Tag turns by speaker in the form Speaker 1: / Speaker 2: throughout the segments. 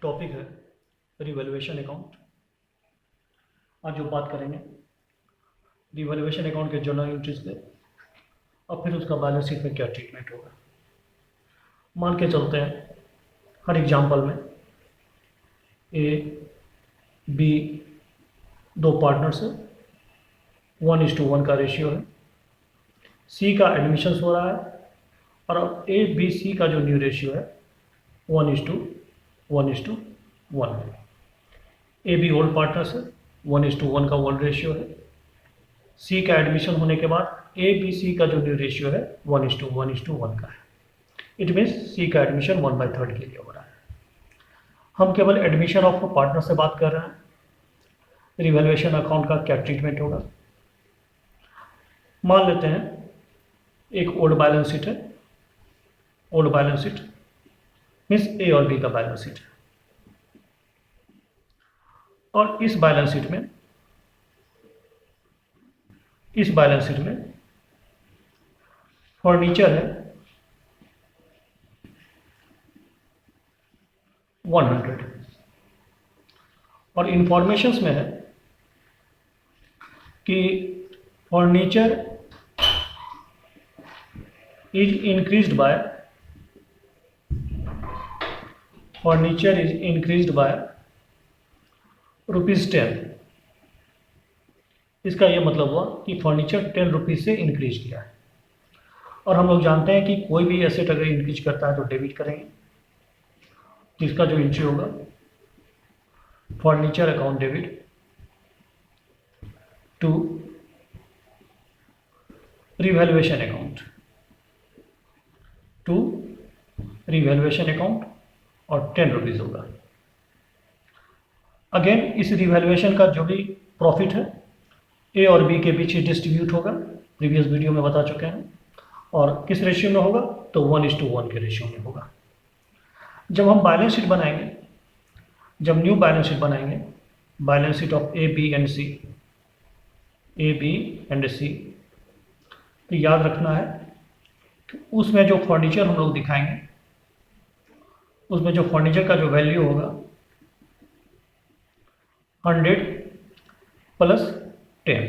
Speaker 1: Topic है revaluation account. आज जो बात करेंगे रिवैल्यूएशन अकाउंट के जर्नल एंट्रीज पे और फिर उसका बैलेंस शीट में क्या ट्रीटमेंट होगा। मान के चलते हैं हर एग्जाम्पल में ए बी दो पार्टनर्स है, 1:1 का रेशियो है। सी का एडमिशन्स हो रहा है और अब ए बी सी का जो न्यू रेशियो है 1:1 है। ए बी ओल्ड पार्टनर्स है, 1:1 का ओल्ड रेशियो है। सी का एडमिशन होने के बाद ए बी सी का जो न्यू रेशियो है 1:1 का है। इट मीन्स सी का एडमिशन 1/3 के लिए हो रहा है। हम केवल एडमिशन ऑफ पार्टनर से बात कर रहे हैं। रिवैल्यूएशन अकाउंट का क्या ट्रीटमेंट होगा। मान लेते हैं एक ओल्ड बैलेंस शीट है। ओल्ड बैलेंस शीट मीन्स ए और बी का बैलेंस शीट है और इस बैलेंस शीट में फर्नीचर है 100 और इंफॉर्मेशंस में है कि फर्नीचर इज इंक्रीज्ड बाय ₹10। इसका यह मतलब हुआ कि फर्नीचर 10 रुपीज़ से इंक्रीज किया है। और हम लोग जानते हैं कि कोई भी एसेट अगर इंक्रीज करता है तो डेबिट करेंगे। इसका जो एंट्री होगा furniture account debit to revaluation account और 10 रुपीज़ होगा। अगेन इस रिवैल्यूएशन का जो भी प्रॉफिट है ए और बी के बीच डिस्ट्रीब्यूट होगा, प्रीवियस वीडियो में बता चुके हैं। और किस रेशियो में होगा तो 1:1 के रेशियो में होगा। जब हम बैलेंस शीट बनाएंगे, जब न्यू बैलेंस शीट बनाएंगे, balance sheet of A B and C, तो याद रखना है कि उसमें जो फर्नीचर हम लोग दिखाएंगे, उसमें जो फर्नीचर का जो वैल्यू होगा 100 प्लस 10,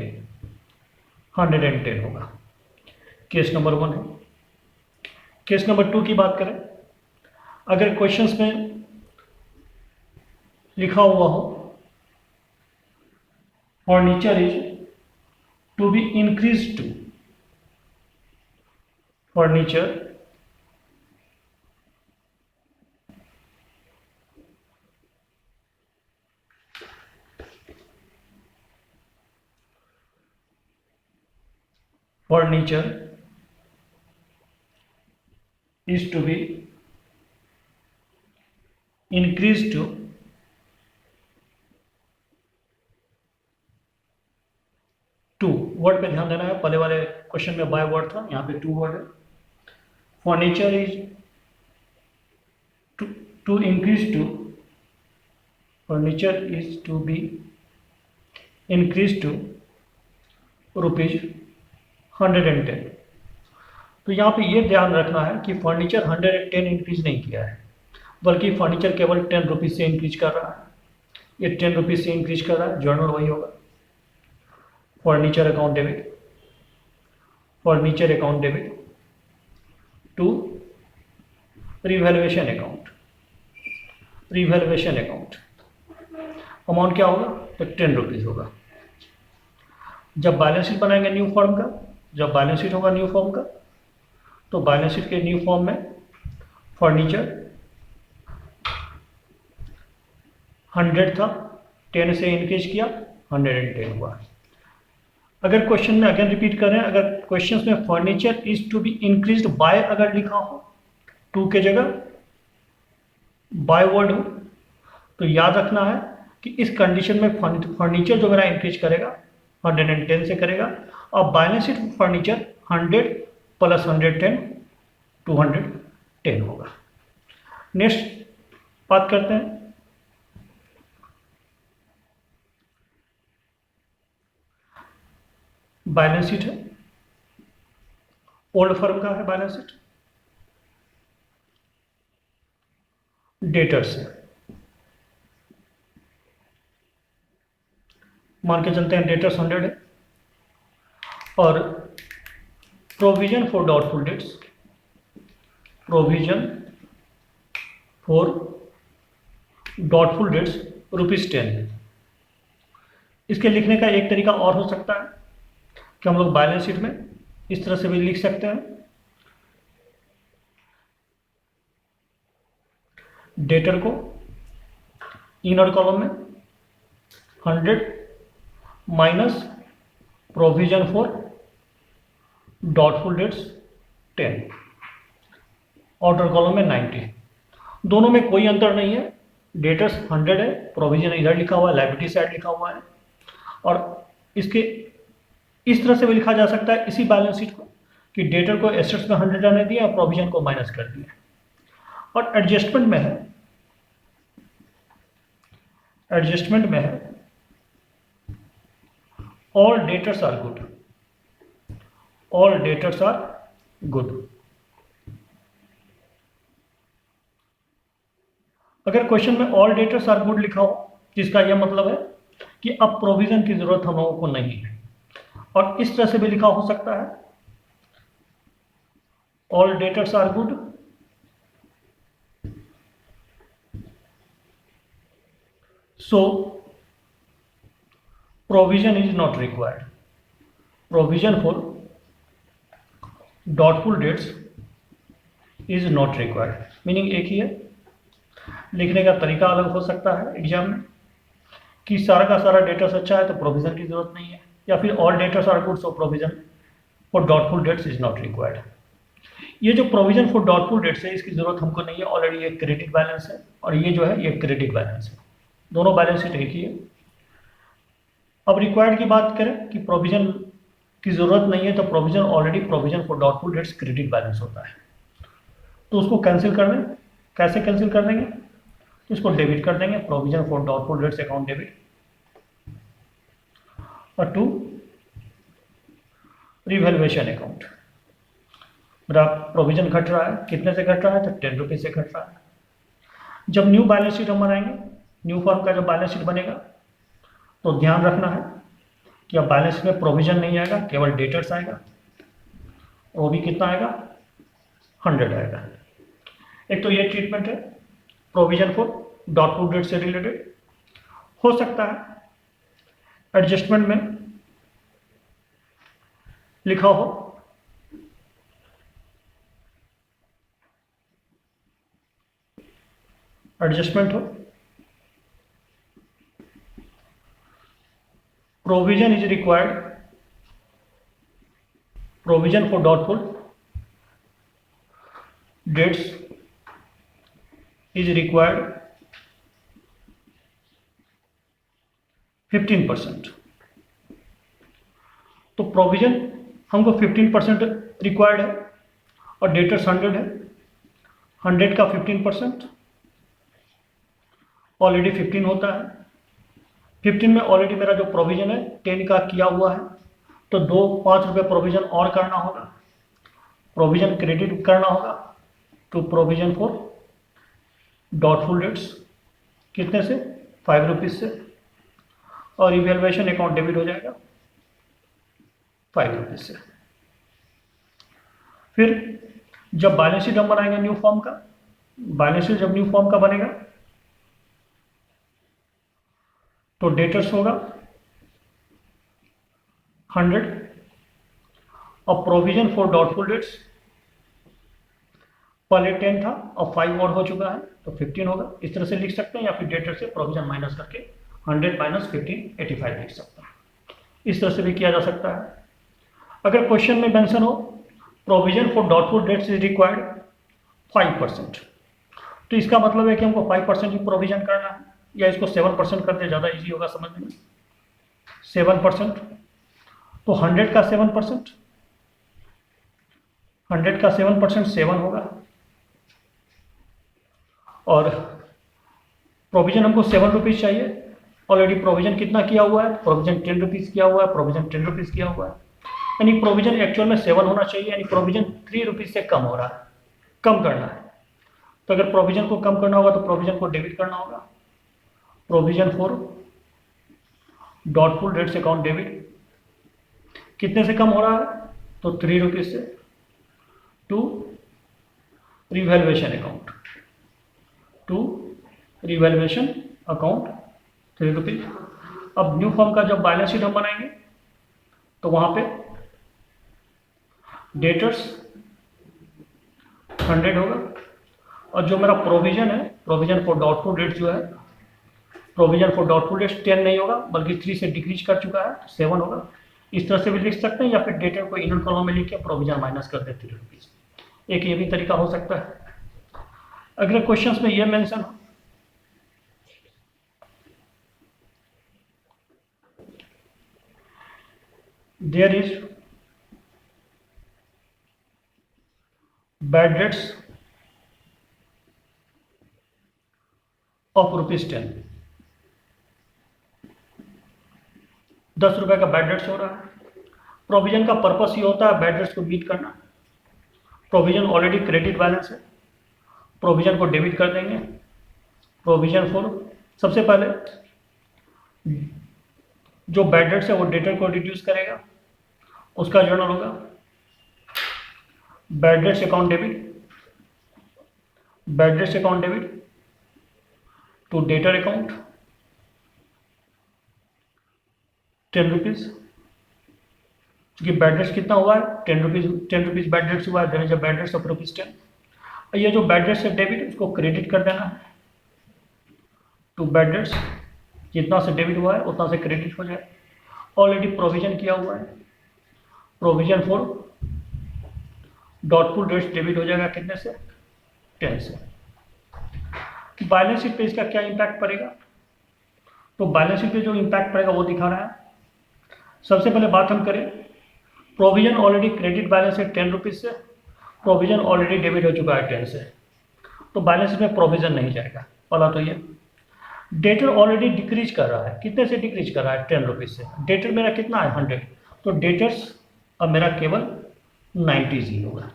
Speaker 1: 110 होगा। केस नंबर 1 है। केस नंबर 2 की बात करें, अगर क्वेश्चंस में लिखा हुआ हो furniture is to be increase to, furniture is to be increased to 2। Word पे ध्यान देना है, पहले वाले क्वेश्चन में बाय वर्ड था, यहाँ पे 2 वर्ड है। Furniture is to increase to, furniture is to be increase to ₹110। तो यहाँ पे ये ध्यान रखना है कि फर्नीचर 110 इंक्रीज नहीं किया है, बल्कि फर्नीचर केवल 10 रुपीज़ से इंक्रीज कर रहा है। ये 10 रुपीज़ से इंक्रीज कर रहा है, जर्नल वही होगा furniture account debit to revaluation account. Amount क्या होगा तो 10 रुपीज़ होगा। जब बैलेंस शीट बनाएंगे न्यू फॉर्म का, जब बैलेंस शीट होगा न्यू फॉर्म का, तो बैलेंस शीट के न्यू फॉर्म में फर्नीचर 100 था, 10 से इंक्रीज किया, 110 हुआ। अगर क्वेश्चन में अगेन रिपीट करें, अगर क्वेश्चन में furniture is to be increased by अगर लिखा हो, 2 के जगह बाय वर्ड हो, तो याद रखना है कि इस कंडीशन में फर्नीचर जो मेरा इंक्रीज करेगा 110 से करेगा और बैलेंस शीट फर्नीचर 100 प्लस 110 210 होगा। नेक्स्ट बात करते हैं बैलेंस शीट है, ओल्ड फर्म का है बैलेंस शीट, डेटर्स है। मान के चलते हैं डेटर्स 100 है और provision for doubtful dates, provision for doubtful dates ₹10। इसके लिखने का एक तरीका और हो सकता है कि हम लोग बैलेंस शीट में इस तरह से भी लिख सकते हैं, डेटर को इनर कॉलम में 100 minus provision for doubtful dates 10, outer column में 90। दोनों में कोई अंतर नहीं है, डेटर्स 100 है, प्रोविजन इधर लिखा हुआ है, लायबिलिटी साइड लिखा हुआ है। और इसके इस तरह से भी लिखा जा सकता है इसी बैलेंस शीट को कि डेटर को एसेट्स में 100 आने दिया और प्रोविजन को माइनस कर दिया। और एडजस्टमेंट में है, all debtors are good, all debtors are good. अगर क्वेश्चन में ऑल डेटर्स आर गुड लिखा हो जिसका यह मतलब है कि अब प्रोविजन की जरूरत हम लोगों को नहीं है। और इस तरह से भी लिखा हो सकता है, all debtors are good, so provision is not required, provision for doubtful debts is not required. Meaning एक ही है, लिखने का तरीका अलग हो सकता है एग्जाम में कि सारा का सारा डेटर्स अच्छा है तो प्रोविजन की जरूरत नहीं है, या फिर all debtors are good so provision for doubtful debts is not required. ये जो प्रोविजन फॉर डाउटफुल डेट्स है इसकी जरूरत हमको नहीं है, ऑलरेडी ये क्रेडिट बैलेंस है और ये जो है ये क्रेडिट बैलेंस है, दोनों बैलेंस शीट एक ही है। अब रिक्वायर्ड की बात करें कि प्रोविजन की जरूरत नहीं है तो provision already provision for doubtful dates credit balance होता है, तो उसको कैंसिल कर दें। कैसे कैंसिल कर देंगे? तो इसको डेबिट कर देंगे, provision for doubtful dates account debit, और टू रिवैल्यूएशन अकाउंट। मेरा प्रोविजन घट रहा है, कितने से घट रहा है? तो 10 रुपीज से घट रहा है। जब न्यू बैलेंस शीट हम बनाएंगे, न्यू फॉर्म का जब बैलेंस शीट बनेगा तो ध्यान रखना है कि अब बैलेंस शीट में प्रोविजन नहीं आएगा, केवल डेटर्स आएगा, वो भी कितना आएगा? 100 आएगा। एक तो ये ट्रीटमेंट है प्रोविजन फॉर डाउटफुल डेट से रिलेटेड। हो सकता है एडजस्टमेंट में लिखा हो एडजस्टमेंट हो provision is required, provision for doubtful debts is required 15%। तो प्रोविजन हमको 15% रिक्वायर्ड है और डेटर्स 100 है, 100 का 15% ऑलरेडी 15 होता है। 15 में ऑलरेडी मेरा जो प्रोविजन है 10 का किया हुआ है, तो 5 रुपये प्रोविजन और करना होगा, प्रोविजन क्रेडिट करना होगा to provision for doubtful debts, कितने से? 5 रुपीज से, और इवैल्यूएशन अकाउंट डेबिट हो जाएगा 5 रुपीज से। फिर जब बैलेंस शीट हम बनाएंगे न्यू फॉर्म का, बैलेंस शीट जब न्यू फॉर्म का बनेगा तो डेटर्स होगा 100 और प्रोविजन फॉर डाउटफुल डेट्स पहले 10 था और 5 और हो चुका है तो 15 होगा। इस तरह से लिख सकते हैं, या फिर डेटर से प्रोविजन माइनस करके 100 माइनस 15 85 लिख सकते हैं। इस तरह से भी किया जा सकता है। अगर क्वेश्चन में मेंशन हो provision for doubtful debts is required 5%, तो इसका मतलब है कि हमको 5% ही प्रोविजन करना है, या इसको 7% करते ज़्यादा इजी होगा समझने में। 7%, तो 100 का 7%, 100 का 7% 7 होगा, और प्रोविजन हमको 7 रुपीज़ चाहिए। ऑलरेडी प्रोविजन कितना किया हुआ है? प्रोविजन 10 रुपीज़ किया हुआ है, प्रोविजन 10 रुपीज़ किया हुआ है, यानी प्रोविजन एक्चुअल में 7 होना चाहिए, यानी प्रोविजन 3 रुपीज़ से कम हो रहा है, कम करना है। तो अगर प्रोविजन को कम करना होगा तो प्रोविजन को डेबिट करना होगा, provision for doubtful debts account debit कितने से कम हो रहा है, तो 3 रुपीज से, to revaluation account, to revaluation account 3 rupees. अब न्यू फॉर्म का जब बैलेंस शीट हम बनाएंगे तो वहां पे डेटर्स 100 होगा, और जो मेरा प्रोविजन है, प्रोविजन फॉर डाउटफुल डेट्स जो है, प्रोविजन फॉर डाउटफुल डेट्स 10 नहीं होगा बल्कि 3 से डिक्रीज कर चुका है, 7 होगा। इस तरह से भी लिख सकते हैं, या फिर डेटर को इनर कॉलम में लिख के प्रोविजन माइनस कर देते 3 रुपीज। एक ये भी तरीका हो सकता है। अगले क्वेश्चंस में ये मेंशन हो, there is bad debts of ₹10, 10 रुपए का बैड डेट्स हो रहा है। प्रोविजन का पर्पस ये होता है बैड डेट्स को मीट करना। प्रोविजन ऑलरेडी क्रेडिट बैलेंस है, प्रोविजन को डेबिट कर देंगे। प्रोविजन फॉर, सबसे पहले जो बैड डेट्स है वो डेटर को रिड्यूस करेगा, उसका जर्नल होगा bad debts account debit, bad debts account debit to debtor account 10 rupees. क्योंकि बैड डेट्स कितना हुआ है, 10 रुपीज बैड डेट्स हुआ है, there is a bad debts of ₹10। ये जो बैड डेट्स है डेबिट, उसको क्रेडिट कर देना है टू बैड डेट्स, जितना से डेबिट हुआ है उतना से क्रेडिट हो जाए। ऑलरेडी प्रोविजन किया हुआ है, provision for doubtful dates debit हो जाएगा कितने से, 10 से। बैलेंस शीट पे इसका क्या इंपैक्ट पड़ेगा, तो बैलेंस शीट पे जो इंपैक्ट पड़ेगा वो दिखा रहा है। सबसे पहले बात हम करें, प्रोविजन ऑलरेडी क्रेडिट बैलेंस है 10 रुपीज से, प्रोविजन ऑलरेडी डेबिट हो चुका है 10 से, तो बैलेंस शीट में प्रोविजन नहीं जाएगा। पहला तो ये। डेटर ऑलरेडी डिक्रीज कर रहा है, कितने से डिक्रीज कर रहा है, 10 रुपीज से। डेटर मेरा कितना है, 100, तो डेटर्स अब मेरा केवल 90 ही होगा,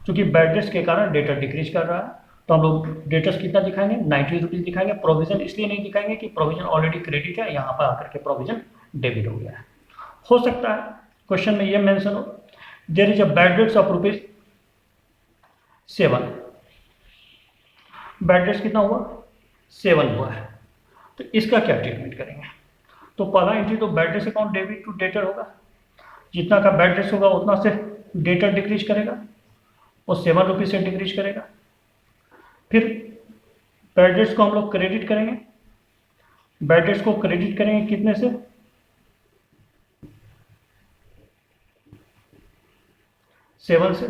Speaker 1: क्योंकि बैड डेट्स के कारण डेटर डिक्रीज कर रहा है। तो हम लोग डेटर्स कितना दिखाएंगे, 90 रुपीज दिखाएंगे। प्रोविजन इसलिए नहीं दिखाएंगे कि प्रोविजन ऑलरेडी क्रेडिट है, यहाँ पर आकर के प्रोविजन डेबिट हो गया है। हो सकता है क्वेश्चन में ये मेंशन हो, there is a bad debts of ₹7, bad debts कितना हुआ, 7 हुआ है, तो इसका क्या ट्रीटमेंट करेंगे। तो पहला एंट्री तो bad debts account debit to debtor होगा, जितना का बैड डेट्स होगा उतना से डेटर डिक्रीज करेगा और 7 रुपीज से डिक्रीज करेगा। फिर बैड डेट्स को हम लोग क्रेडिट करेंगे, बैड डेट्स को क्रेडिट करेंगे कितने से, 7 से।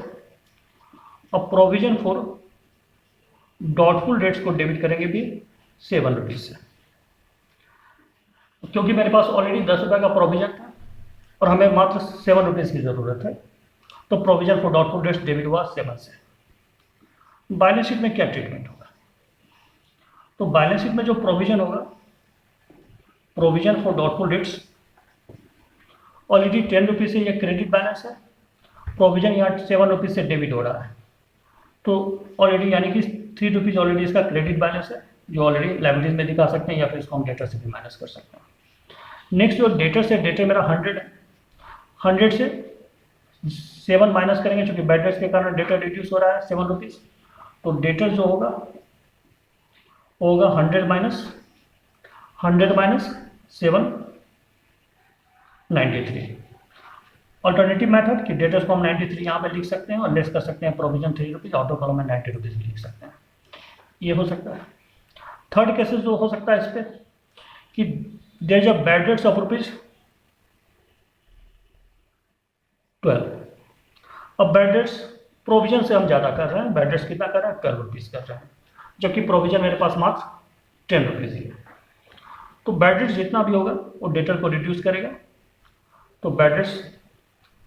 Speaker 1: अब प्रोविजन फॉर डॉटफुल डेट्स को डेबिट करेंगे भी 7 रुपीज से, क्योंकि मेरे पास ऑलरेडी 10 रुपये का प्रोविजन था और हमें मात्र 7 रुपीज की जरूरत है, तो provision for doubtful dates debit हुआ 7 से। बैलेंस शीट में क्या ट्रीटमेंट होगा, तो बैलेंस शीट में जो प्रोविजन होगा, provision for doubtful debts already 10 rupees से ये क्रेडिट बैलेंस है, प्रोविजन यहाँ 7 रुपीज से डेबिट हो रहा है, तो ऑलरेडी यानी कि 3 रुपीज ऑलरेडी इसका क्रेडिट बैलेंस है, जो ऑलरेडी लायबिलिटीज में दिखा सकते हैं, या फिर इसको हम डेटर से भी माइनस कर सकते हैं। नेक्स्ट जो डेटर से, डेटर मेरा 100 है, 100 से 7 माइनस करेंगे, क्योंकि बैड डेट्स के कारण डेटर रिड्यूस हो रहा है 7 रुपीज, तो डेटर जो होगा वो होगा 100 माइनस 7, 93। अल्टरनेटिव मेथड कि डेटर्स को हम 93 यहाँ पे लिख सकते हैं और लेस कर सकते हैं प्रोविजन 3 रुपीज, ऑटो कॉलम में 90 रुपीज भी लिख सकते हैं, ये हो सकता है। थर्ड केसेस जो हो सकता है इस पर कि there is a bad debts of ₹12। अब बैड डेट्स प्रोविजन से हम ज़्यादा कर रहे हैं, बैड डेट्स कितना कर रहे हैं, 12 रुपीज़ कर रहे हैं, जबकि प्रोविजन मेरे पास मात्र 10 रुपीज़ ही है। तो बैड डेट्स जितना भी होगा वो डेटर को रिड्यूस करेगा, तो बैड डेट्स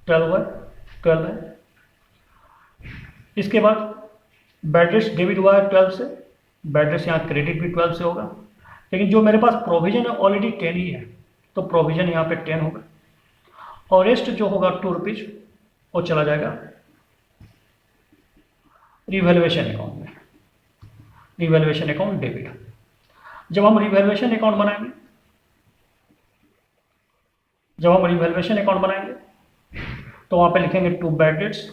Speaker 1: 12 है। इसके बाद बैड डेट्स डेबिट हुआ है 12 से, बैड डेट्स यहाँ क्रेडिट भी 12 से होगा, लेकिन जो मेरे पास प्रोविजन है ऑलरेडी 10 ही है, तो प्रोविजन यहाँ पे 10 होगा, और रेस्ट जो होगा 2 रुपीज वो चला जाएगा रिवैल्यूएशन अकाउंट में, रिवैल्यूएशन अकाउंट डेबिट। जब हम रिवैल्यूएशन अकाउंट बनाएंगे जब हम रिवैल्यूएशन अकाउंट बनाएंगे तो वहाँ पे लिखेंगे to bad debts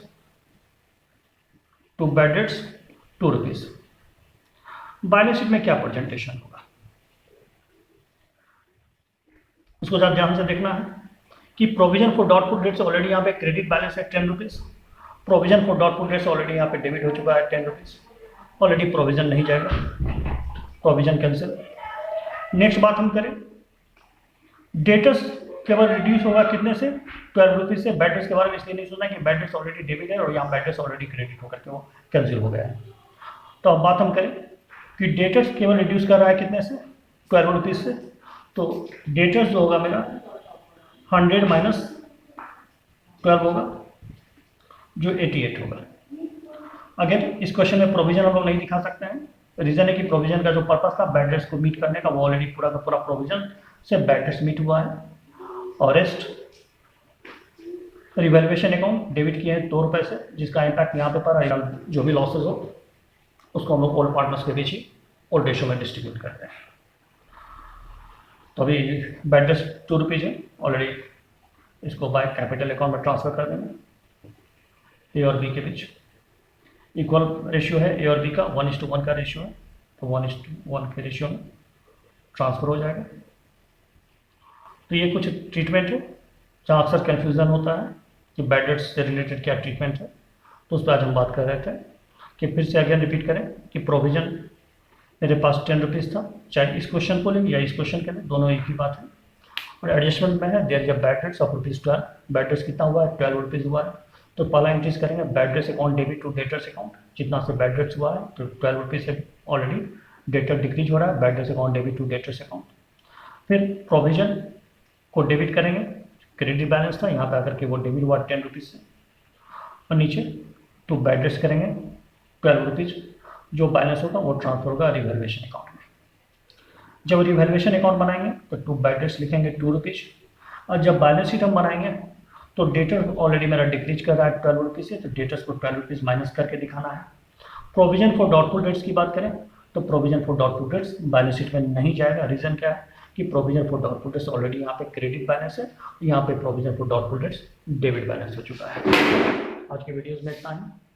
Speaker 1: 2 rupees. Balance sheet में क्या प्रेजेंटेशन होगा उसको ज़रा ध्यान से देखना है कि provision for doubtful dates already यहाँ पे क्रेडिट बैलेंस है 10 rupees, provision for doubtful dates already यहाँ पे डेबिट हो चुका है 10 रुपीज़, ऑलरेडी प्रोविजन नहीं जाएगा, प्रोविजन कैंसिल। नेक्स्ट बात हम करें, डेटर्स केवल रिड्यूस होगा कितने से 12 रुपीज़ से। बैड डेट्स के बारे में इसलिए नहीं सोचना कि बैड डेट्स ऑलरेडी डेबिट है और यहाँ बैड डेट्स ऑलरेडी क्रेडिट होकर के वो कैंसिल हो गया है। तो अब बात हम करें कि डेटर्स केवल रिड्यूस कर रहा है कितने से 12 रुपीज़ से, तो डेटर्स जो होगा मेरा 100 माइनस 12 होगा जो 88 होगा। अगर इस क्वेश्चन में प्रोविजन हम लोग नहीं दिखा सकते हैं, रीज़न है कि प्रोविजन का जो पर्पस था बैड डेट्स को मीट करने का वो ऑलरेडी पूरा का पूरा प्रोविजन से बैड डेट्स मीट हुआ है। और रेस्ट रिवैल्यूएशन अकाउंट डेबिट किए हैं 2 रुपये से, जिसका इम्पैक्ट यहाँ पे पड़ा है। जो भी लॉसेज हो उसको हम लोग ऑल पार्टनर्स के बीच ही और रेशो में डिस्ट्रीब्यूट करते हैं। तो अभी बैड डेट्स 2 रुपीज़ है, ऑलरेडी इसको बाय कैपिटल अकाउंट में ट्रांसफर कर देंगे। ए और बी के बीच इक्वल रेशियो है, ए और बी का 1:1 का रेशियो है, तो 1:1 के रेशियो में ट्रांसफ़र हो जाएगा। तो ये कुछ ट्रीटमेंट है जहाँ अक्सर कन्फ्यूज़न होता है कि बैड डेट्स से रिलेटेड क्या ट्रीटमेंट है, तो उस पर आज हम बात कर रहे थे। कि फिर से अगेन रिपीट करें कि प्रोविज़न मेरे पास 10 रुपीज़ था, चाहे इस क्वेश्चन को लें या इस क्वेश्चन के लें, दोनों एक ही बात है। और एडजस्टमेंट में है there is a bad debts of ₹12। Bad debts कितना हुआ है 12 रुपीज़ हुआ है, तो पहला एंट्रीज करेंगे bad debts account debit to debtors account, जितना से बैड डेट्स हुआ है तो 12 रुपीज़ से ऑलरेडी डेटर डिक्रीज हो रहा है, bad debts account debit to debtors account. फिर प्रोविजन को डेबिट करेंगे, क्रेडिट बैलेंस था यहाँ पे आकर के वो डेबिट हुआ 10 रुपीज़ से, और नीचे टू बैड डेट्स करेंगे 12 रुपीज़, जो बैलेंस होगा वो ट्रांसफर होगा रिवैल्यूएशन अकाउंट में। जब रिवैल्यूएशन अकाउंट बनाएंगे तो टू बैड डेट्स लिखेंगे 2 रुपीज़, और जब बैलेंस शीट हम बनाएंगे तो डेटर ऑलरेडी मेरा डिक्रीज कर रहा है 12 रुपीज़ से, तो डेटर्स को 12 रुपीज़ माइनस करके दिखाना है। प्रोविजन फॉर डाउटफुल डेट्स की बात करें तो provision for doubtful dates balance sheet में नहीं जाएगा। रीज़न क्या है कि provision for doubtful dates already यहाँ पे क्रेडिट बैलेंस है, यहाँ पे provision for doubtful dates debit balance हो चुका है। आज के वीडियोज़ में इतना ही।